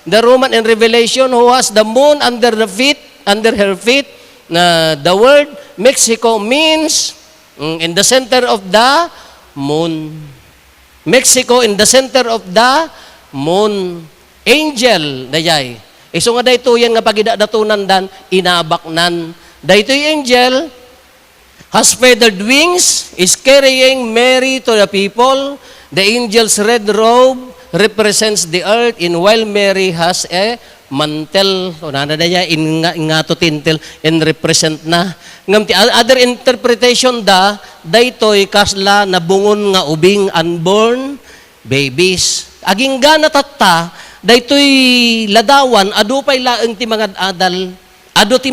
the Roman in Revelation who has the moon under her feet. The word Mexico means in the center of the moon. Mexico in the center of the moon. Angel, dayay. Iso nga dayto yan nga pagidadatunan dan, inabaknan. Dayto yung angel, has feathered wings, is carrying Mary to the people. The angel's red robe represents the earth, in while Mary has a mantel. O nana daya, ingato tintel, in represent na. Ngamti, other interpretation daytoy kasla nabungon nga ubing unborn babies. Aging gana tatta, daytoy ladawan, adu pay laeng ti mga adal, adu ti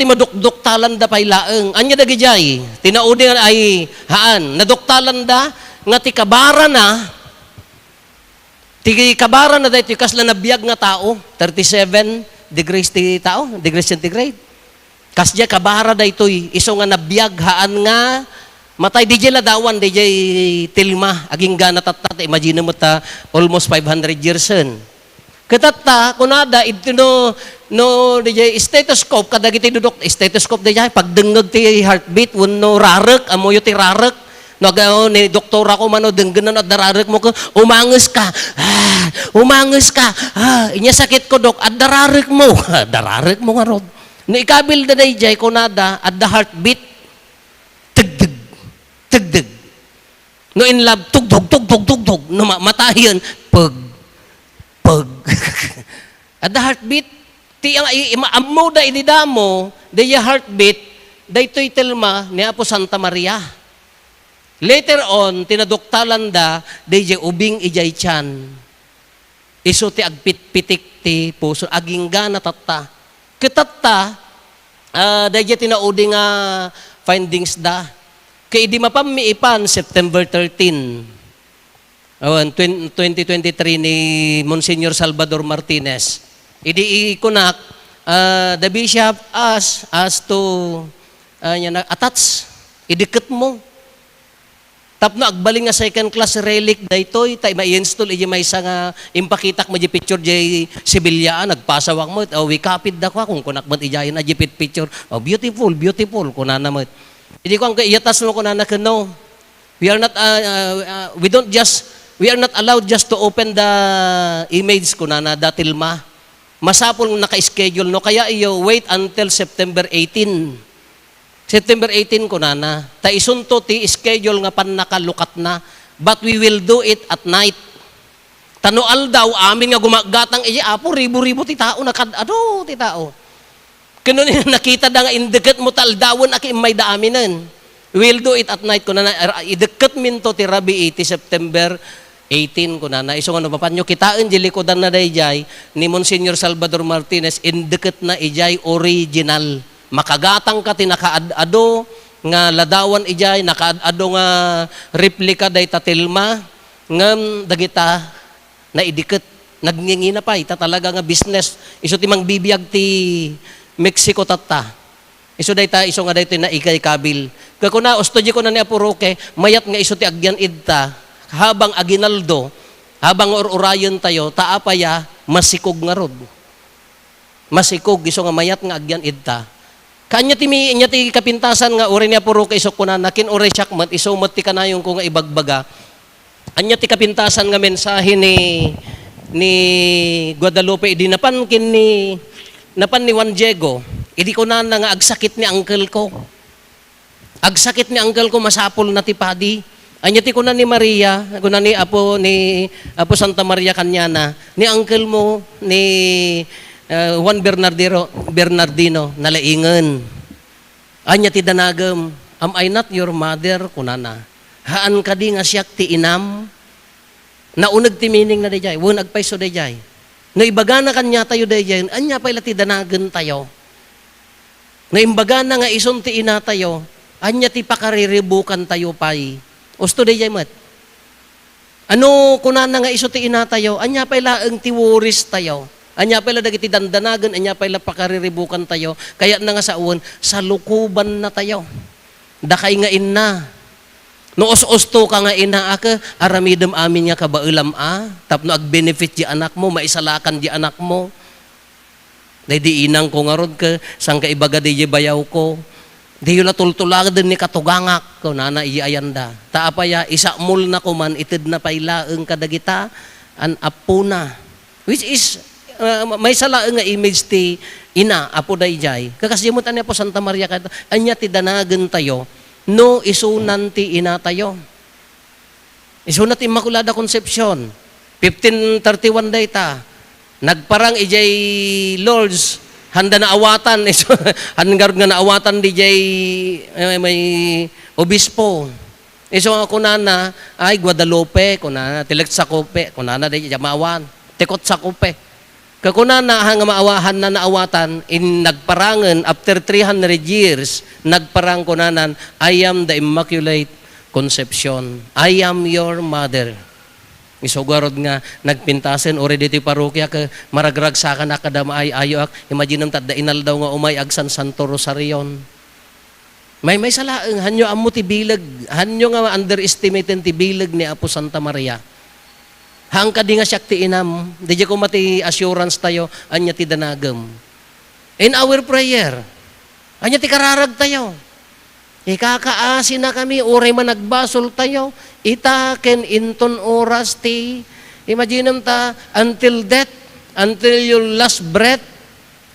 madukduktalan da pay laeng. Anya dagijay, tinaudi nga ay haan, naduktalan da, nga ti kabara na daytoy kasla nabiyag nga tao, 37 degrees ti tao, degrees centigrade. Kasya kabara daytoy, iso nga nabiyag haan nga, matay DJ ladawan, DJ tilma, aging gana tatat, imagine mo ta, almost 500 years on. Katata, kunada, ito no DJ stethoscope, kadagiti dudok, stethoscope DJ, pagdengag ti heartbeat, no rarek, amoyo ti rarek, no ni doktora ko mano, dengganan at dararek mo ko, umangus ka, inya sakit ko dok, at dararek mo, dararek mo nga rod. No ikabil da DJ, kunada, at the heartbeat, tagdag. No in love, tugtog. No matahiyan, pag. At the heartbeat, amo da inidamo, daya heartbeat, daytoy telma ni Apo Santa Maria. Later on, tinaduktalan da, daya ubing ijay chan. Iso ti agpit-pitik ti puso, aging gana tatta. Kitatta, daya tinaudi nga findings da. Kaya di mapamiipan, September 13, 2023 ni Monsignor Salvador Martinez. Idi ikunak, the bishop asked to attach, idikit mo. Tapno agbaling nga second class relic daytoy, tay ma-install, may isa nga impakitak mo di picture di sibilyaan, nagpasawak mo, we copied da ko, kung kunak ba't ijayin na di picture, beautiful, kunana mo. Hindi ko ang iatas mo ko na no. We are not we are not allowed just to open the image ko na datilma. Masapol naka-schedule no, kaya iyo wait until September 18. September 18 ko na. Ta isunto ti schedule nga pan nakalukat na, but we will do it at night. Tanual daw amin nga gumagatang apo ribo-ribo ti tao ti tao. Kano nakita da nga indeket mo taldawon aki may daaminan. We'll do it at night ko na ideket minto ti Rabi 80 September 18 ko na iso nga napapanyo kitaan di likodan na dayjay ni Monsignor Salvador Martinez indeket na ijay original. Makagatang ka ti nakaadado nga ladawan ijay nakaadado nga replika day tatilma ngam dagita na idiket nagngingi na pa ita talaga nga business iso ti mangbibiyag ti Mexico tatta. Iso nga dayto na ikay kabil. Kakuna ustudyo ko na ni Apo Roque, mayat nga iso ti agyan idta, habang aginaldo, habang urayon tayo, taapaya, masikog nga rod. Masikog, iso nga mayat nga agyan idta. Kanya ti kapintasan nga uri ni Apo Roque, iso kuna nakin uri syakmat, iso mati kanayong ko nga ibagbaga. Anya ti kapintasan nga mensahe ni Guadalupe, di napan ni Juan Diego, idi ko na nga agsakit ni uncle ko. Agsakit ni uncle ko, masapol na tipadi. Anya ti ko na ni Maria, ko na ni Apo Santa Maria Kanyana, ni uncle mo, ni Juan Bernardino, nalaingan. Anya ti danagam, am I not your mother? Kunana. Haan ka di nga siyak ti inam? Naunag ti meaning na dayjay, wunag paiso dayjay. No ibaga na kanya tayo dayan, anya pa ilati danagan tayo. No imbaga na nga ison ti ina tayo, anya ti pakariribukan tayo pay. Usto dayan mat. Ano kunana nga iso ti ina tayo, anya pa ilaang ti wuris tayo. Anya pa ila dagiti dandanagan, anya pa ila pakariribukan tayo. Kaya na nga sa uwan, sa lukuban na tayo. Dakay nga inna. No os-osto ka nga ina aka, aramidem amin nga kabailam tapno ag-benefit di anak mo, maisalakan di anak mo. Dahil di inang ko nga rod ka, sang kaibaga di bayaw ko. Di yun natultulag din ni katugangak ko, nana iyayanda. Taapaya, isa mul na ko man, itid na pailaeng kadagita, an apuna. Which is, may salaeng nga image ti ina, apo dayjay. Kakasimutan niya po Santa Maria, anya ti danagan tayo, no isunan ti ina tayo. Isunat ti Immaculada Concepcion, 1531 dayta, nagparang ijay Lords, handa na awatan, hanggar nga naawatan di jay may obispo. Iso ako nana, ay Guadalupe, kunana, tilek sa kope, kunana di jamawan, tikot sa kope. Kakunana hanga maawahan na naawatan, in nagparangan, after 300 years, nagparang kunanan, I am the Immaculate Conception. I am your mother. Isugarod nga nagpintasen already ti parokya ka maragrag sa kan akadamay ayo ak imagine tadda inal daw nga umay agsan Santo Rosarion. May salaeng hanyo ammo ti bilag, hanyo nga underestimate ti bilag ni Apo Santa Maria. Hangka di nga siya ti inam, di ko mati assurance tayo anya ti danagem. In our prayer, anya ti kararag tayo. Ikakaasi na kami, uray man nagbasol tayo, itaken inton oras ti, imagine ta, until death, until your last breath,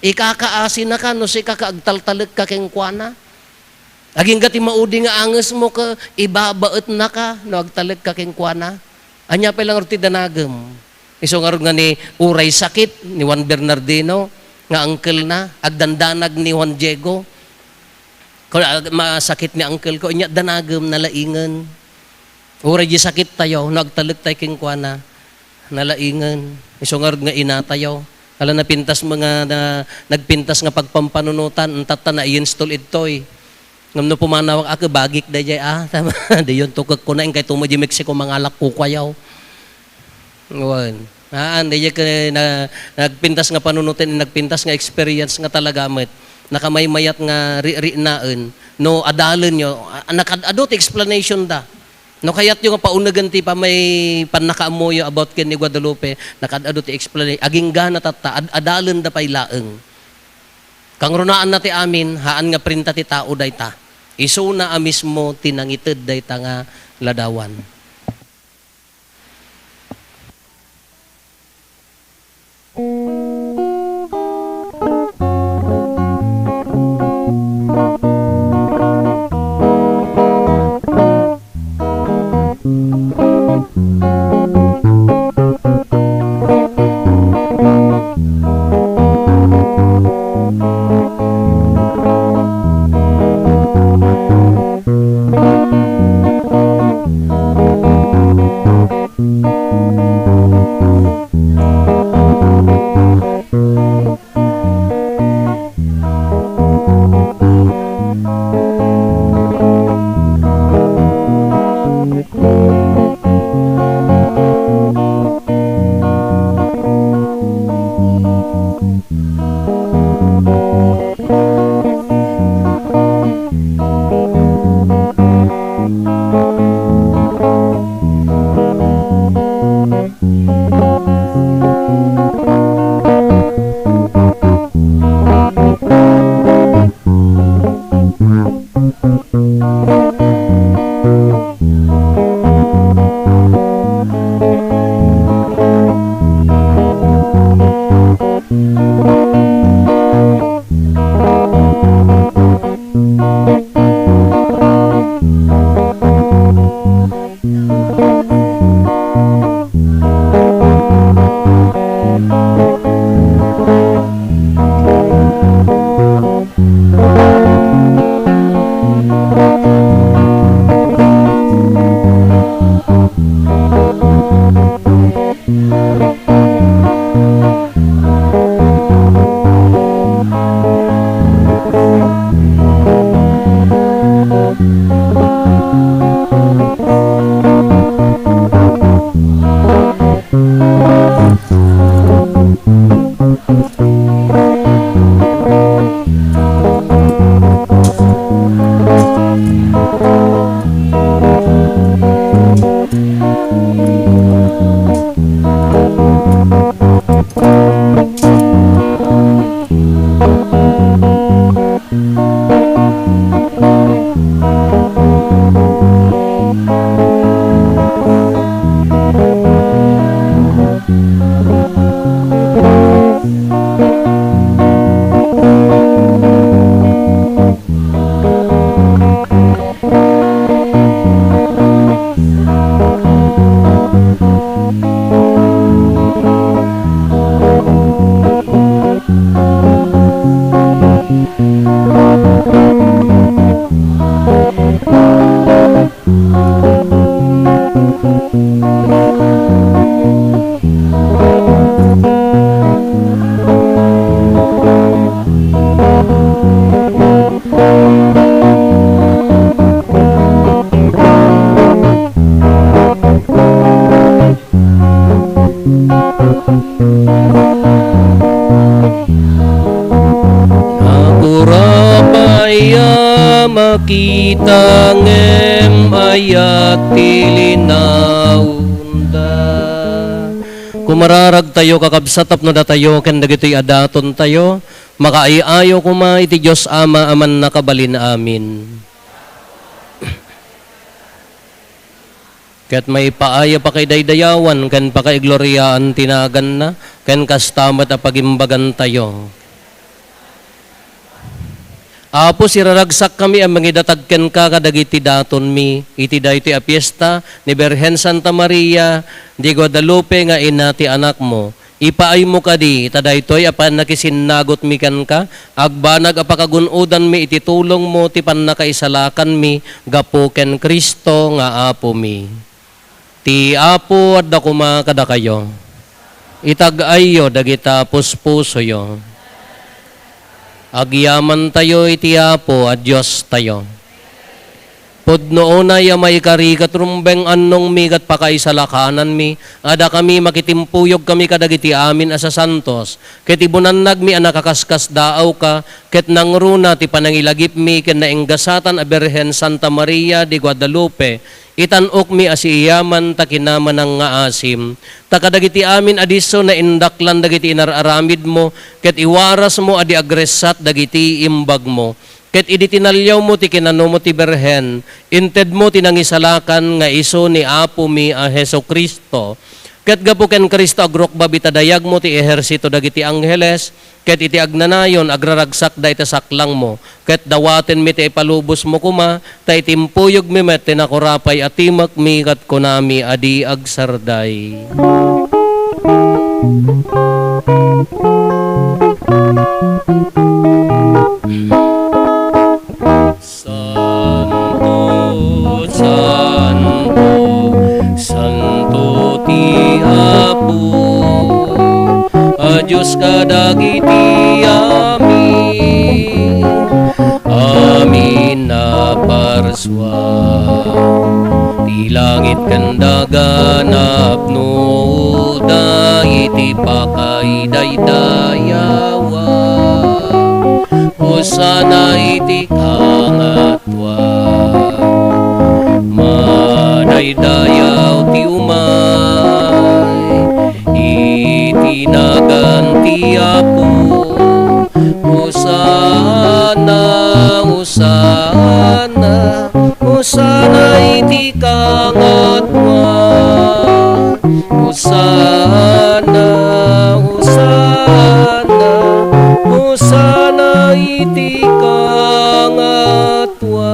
ikakaasi na ka, no si kakaagtaltalag ka keng kuana. Aging gati maudi nga anges mo ka, ibabaet na ka, no agtalag ka keng kuana. Anya pa lang orti danagem. Iso nga nga ni uray sakit, ni Juan Bernardino, nga uncle na, agdandanag ni Juan Diego, kung masakit ni uncle ko, inya danagem nalaingan. Uray di sakit tayo, nagtalag tayo king kuana, nalaingan. Isungar nga ina tayo. Kala napintas mga nagpintas nga pagpampanunutan, ang tata na i-install ito'y. Ngam no pumanawag ako, bagik da jay, tama, di yun tukag ko na, kay tumo di Mexico, mga alak ko kwayaw. Ngayon. Di yun nagpintas nga panunutin, nagpintas nga experience nga talaga met. Nakamaymayat nga rinaan, no adalan nyo, nakadadot explanation da. No kayat yung paunagan ti pa may panakaamoyo about ken ni Guadalupe, nakadadot explanation, aging gana tata, adalan da pay laeng. Kang runaan na ti amin, haan nga printa ti tao dayta. Iso na mismo tinangited dayta nga ladawan. makitangem ayat tilinaunda. Kumararag tayo kakabsatap no datayo ken dagitoy adaton tayo makaiayo kuma iti Dios Ama aman nakabalin amin. Ket may paaya pa kay daydayawan ken pa kay gloryaan tinagan na ken kastamat a pagimbagan tayo. Apo siraragsak kami ang mangidatag ken ka kadagiti daton mi iti daytoy a fiesta ni Birhen Santa Maria di Guadalupe nga ina ti anak mo. Ipaay mo kadi tadaytoy apan nakisinagot mi ken ka agbanag a pakagun-udan mi iti tulong mo ti pannakaisalakan mi gapo ken Kristo nga apo mi. Ti apo adda kuma kada kayo. Itag-ayo dagita puspusoyo. Agyaman tayo iti apo at Diyos tayo. Pudno na ya may karikat rumbeng annong migat pakaisalakanan mi, ada kami makitimpuyog kami kadagiti amin asa santos, ket ibunannag mi anakakaskas daaw ka, ket nangruna ti panangilagip mi ken naenggasatan a Birhen Santa Maria de Guadalupe, itanok mi asiyaman takinaman ng nga asim, takadagiti amin adiso na indaklan dagiti inararamid mo, ket iwaras mo adi agresat dagiti imbag mo. Ket idi tinalyaw mo ti kinano mo ti Birhen, inted mo tinangisalakan nga iso ni apo mi a Heso Kristo. Ket gapo ken Kristo agrokba bitadayag mo ti ehersito dagiti angheles, ket iti agnanayon agraragsak da iti saklang mo. Ket dawaten mi ti ipalubos mo kuma, ta itimpuyog mi met tinakurapay at timak mi kat kunami adi agsarday. Santo ti Apo, a Diyos kadagiti amin, amin na parswa. Ti langit kandagan apno iti pakay daydayawa, hosana iti kangatwa. Madaydayaw ti umay, itinagan ti Apo, hosana, hosana, hosana iti kangatwa, hosana, hosana, hosana iti kangatwa.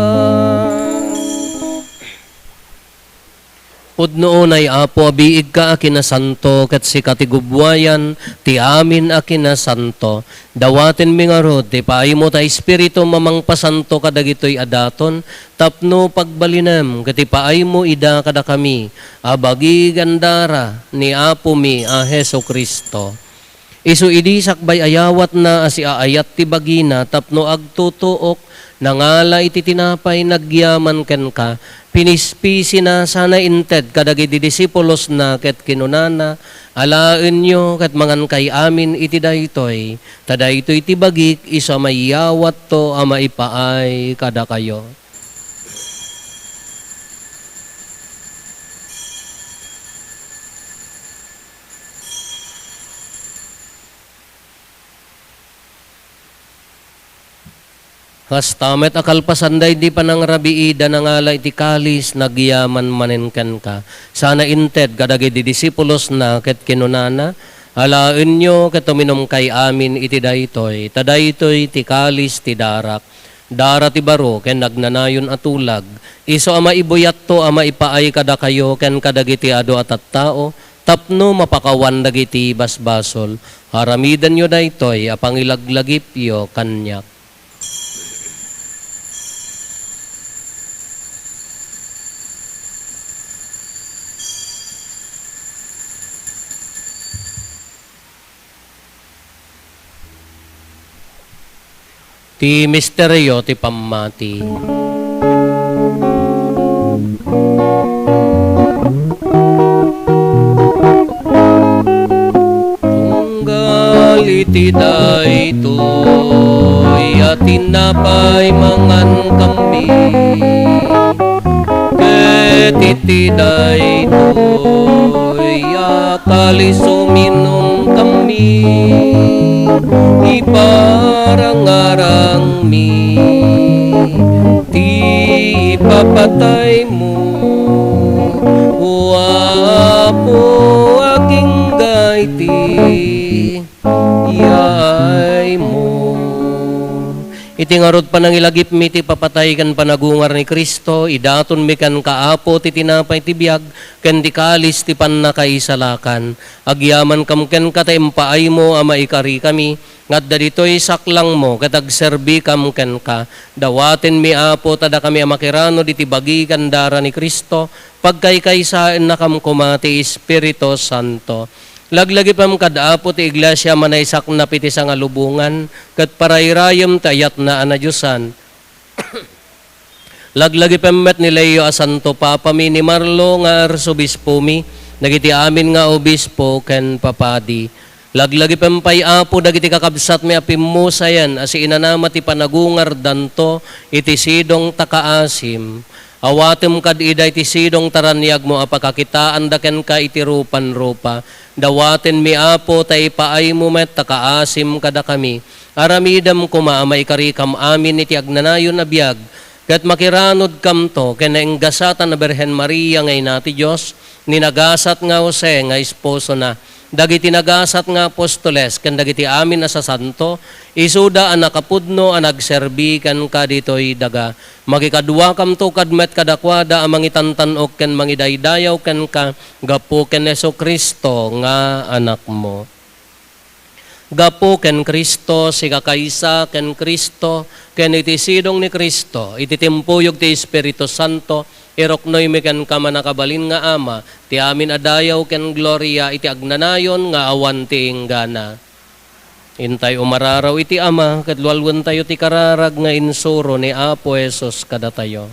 Pudno ay Apo, biig ka akina santo, kat si katigubwayan, ti amin akina santo. Dawaten mi nga rod, ti paay mo ta espiritu mamang pasanto kadagitoy adaton, tapno pagbalinem, kat paay mo ida kada kami, abagi gandara ni Apo mi a Heso Kristo. Isu idi sakbay ayawat na asi aayat ti bagina, tapno agtutuok, nangala iti tinapay nagyaman ken ka, pinispisi na sana inted kadagiti disipulos na ket kinunana, alaen nyo ket mangan kay amin iti daytoy, tadaytoy ti bagik isa mayawat to a maipaay kada kayo. Kastamet akalpasanday di panang rabiida nangala iti kalis nagyaman manenken ka. Sana inted kadagiti disipulos na ket kinunana, alaen nyo ket tuminom kay amin iti daytoy, tadaytoy ti kalis ti darak. Dara ti baro ken nagnanayon atulag. Iso ama ibuyat to ama ipaay kada kayo ken kadagiti adu at tao, tapno mapakawan dagiti basbasol. Haramidan nyo daytoy apang ilaglagip yo kanyak. Ti misteryo ti pamati. Tunggal iti daytoy at tinapay mangan kami. Ket iti daytoy kalis uminom kami. Iparang-arang mi ti papatay mo. Wapo aking gaiti yay mo. Iti ngarod panangilagip mi ti papatay kan panagungar ni Kristo, idaton mi kan kaapo ti tinapay ti biag, ken di kalis ti pannakaisalakan. Agyaman kam ken kataempaay mo ama ikari kami, ngadda ditoy saklang mo, katagserbi kam ken ka, dawaten mi apo tada kami amakirano diti bagi kan dara ni Kristo, pagkaykaysaen na kam kumati Espiritu Santo. Laglagi pam kadaapo ti iglesia manaysak na piti sa ngalubungan, kat parayrayam tayat na anadyosan. Laglagi pam met ni Leo a Santo Papa mi ni Marlo nga arsobispo mi, nagiti amin nga obispo ken papadi. Laglagi pam pay apo dagiti kakabsat mi apimusayan, asi inanama ti panagungar danto, iti sidong takaasim. Awatem kad iday ti sidong taranyag mo apakakitaan daken ka iti rupan-rupa. Dawaten mi apo tay paay mo met takaasim kada kami. Aramidam kumaamay karikam amin iti agnanayon na biag. Kat makiranod kam to kenaenggasatan na Berhen Maria ngay nati Diyos. Ninagasat nga Jose nga esposo na. Dagiti nagasat nga apostoles ken dagiti amin na sa santo, isuda ang nakapudno ang nagserbi kan kaditoy daga. Magikadwa kam to kadmet kadakwada ang mangitantanok ken mangidaydayaw ken ka gapo ken Jesucristo nga anak mo. Gapo ken Kristo, siga kaysa ken Kristo, ken iti sidong ni Kristo, iti timpuyog ti Espiritu Santo, iroknoy mi ken kama nakabalin nga ama, ti amin adayaw ken gloria, iti agnanayon nga awan ti inggana. Intay umararaw iti ama, kadlualwan tayo ti kararag nga insuro ni Apo Jesus kada tayo.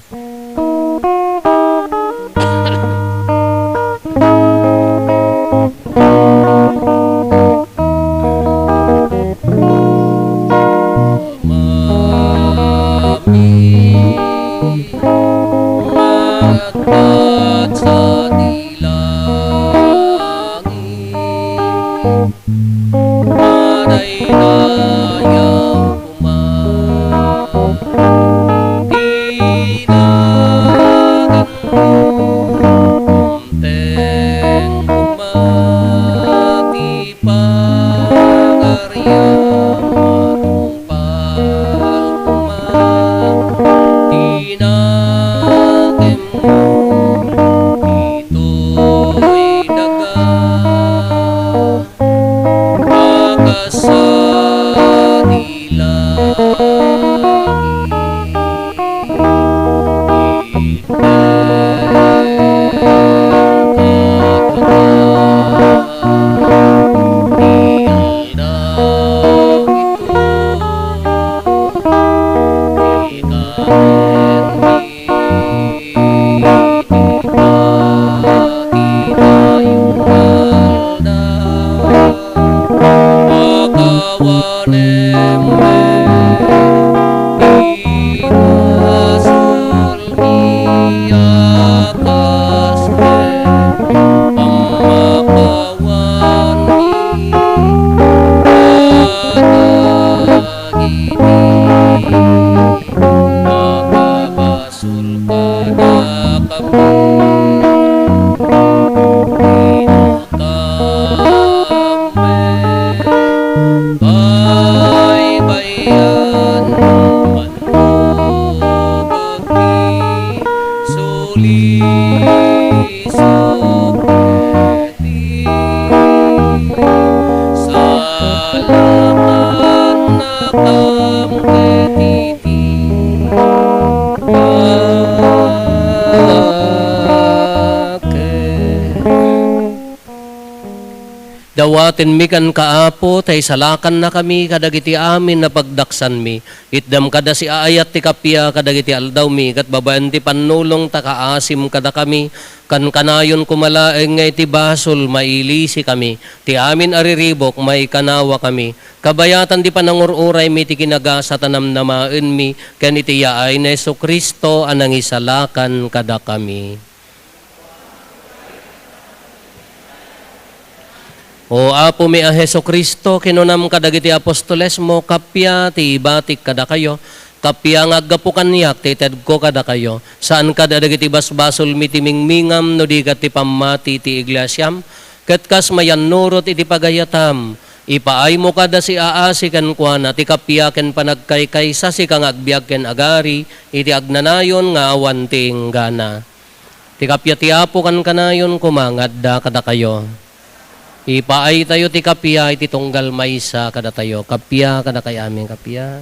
dawaten mi kan kaapo, tay salakan na kami, kadagiti amin na pagdaksan mi. Itdam kada si aayat ti kapya, kadagiti aldaw mi, kat babaan ti panulong, takaasim kada kami, kan kanayon kumalaeng ngay ti basol, mailisi kami. Ti amin ariribok, may kanawa kami. Kabayatan di panangururay mi, ti kinagasa tanamnamaen mi, kan iti yaay na Yesu Kristo, anang isalakan kada kami. O apo mi a Heso Kristo, kinunam kadagiti apostoles mo, kapya ti ibatik kada kayo, kapya nga aggapukan niyak, tited ko kada kayo, saan kada dagiti basbasol mi ti mingmingam, no di kat ti pamati ti iglesyam, ket kas mayan nurot iti pagayatam, ipaay mo kada si aasi kan kuana, ti kapya ken panagkaykaysa si kang agbiag ken agari, iti agnanayon nga awan ti inggana. Ti kapya ti apo kan kanayon kumangad da kada kayo. Ipaay tayo ti kapya, iti tunggal maysa kada tayo. Kapya, kada kay amin kapya.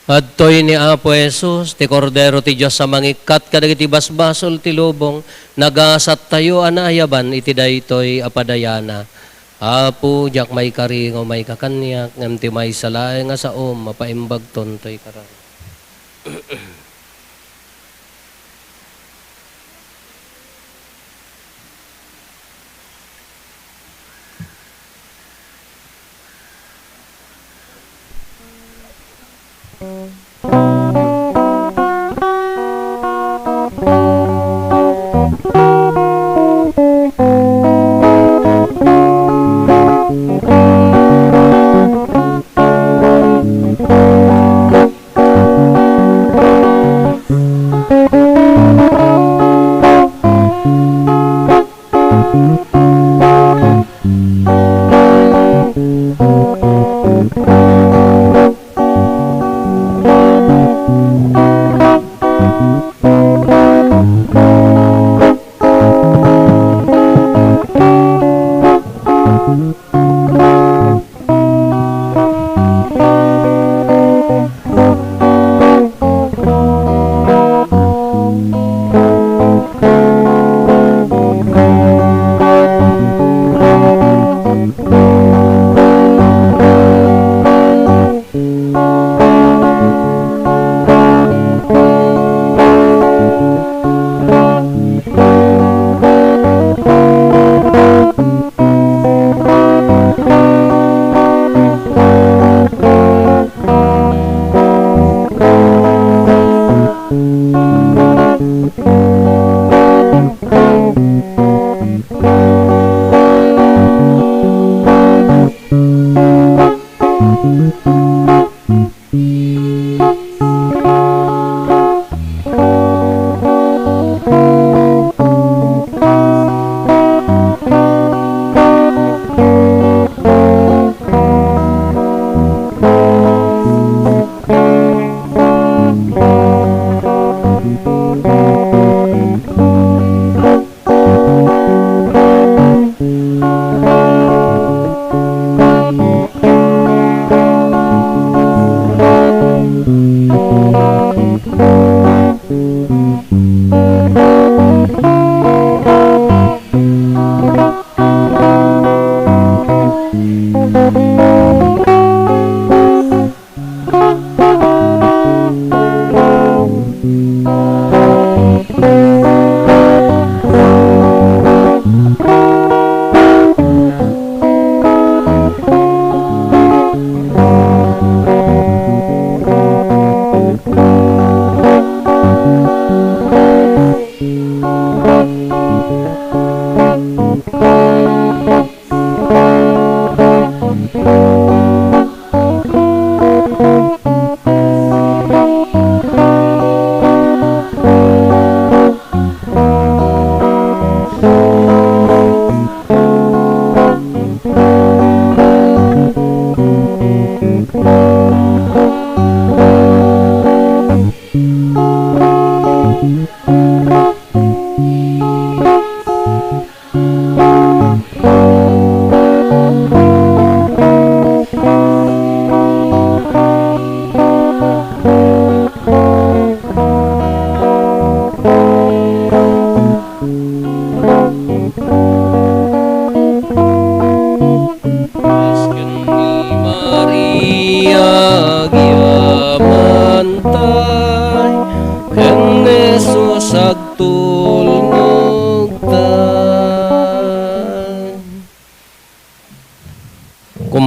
Adtoy ni Apo Jesus, ti kordero ti Diyos sa mangikat, kadagiti basbasol ti lubong, nagasat tayo anayaban, iti daytoy apadayana. Apo, jak may karingo, may kakanyak, ngam ti may salay nga sa mapaimbag tontoy karang.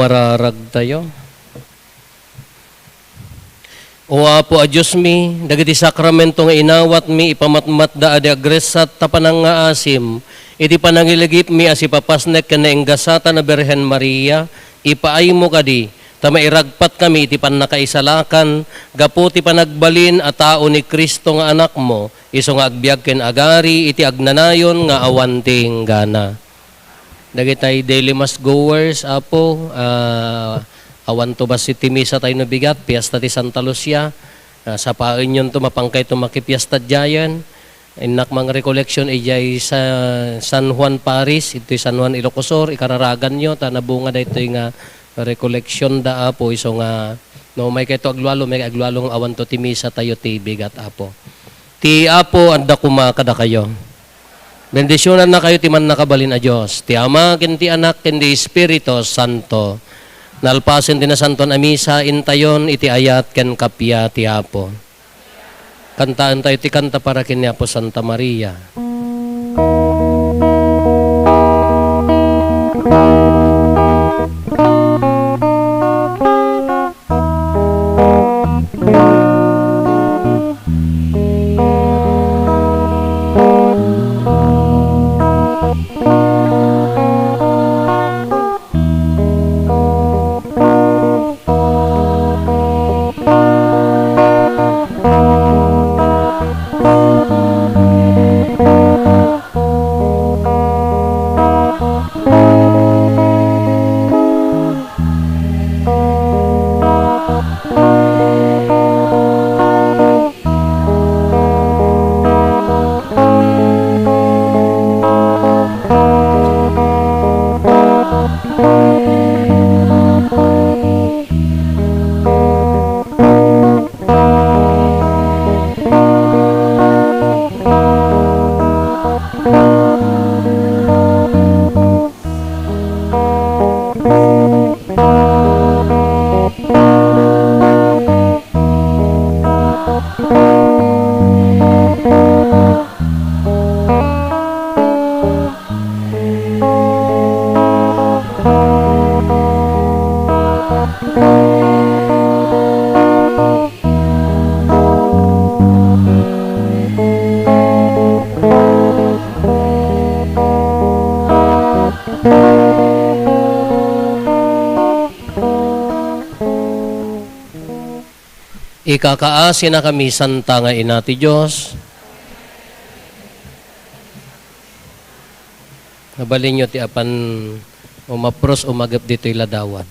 Mararag tayo. O Apo a Diyos mi, dagiti sakramento nga inawat mi, ipamatmat da adi agresat tapanang nga asim, iti panangilagip mi as ipapasnek ka na inggasata na Berhen Maria, ipaay mo kadi, tamairagpat kami iti panakaisalakan, gapu ti panagbalin a tao ni Kristo nga anak mo, iso nga agbiag ken agari, iti agnanayon nga awanting gana. Dagitay daily mass goers, Apo, awan to ba si Timisa tayo nabigat, piyesta ti Santa Lucia, sa pain yun to mapangkay to makipiesta dyayan, inak mga recollection ijay sa San Juan Paris, ito San Juan Ilocosur, ikararagan nyo, tanabunga da ito nga recollection da Apo, iso nga, no may kaito aglualo, may aglualong awan to Timisa tayo ti bigat Apo. Ti Apo, anda kumakada kayo. Bendisyonan na kayo ti man nakabalin a Diyos, ti Ama, ken ti Anak, ken ti Espiritu Santo. Nalpasin din na santon amisa, intayon, iti ayat, ken kapya, ti Apo. Kantaan tayo, ti kanta para ken Apo Santa Maria. Ikakaasi na kami, Santa nga Ina ti Diyos. Nabalin nyo ti apan umapros umagap dito'y ladawan.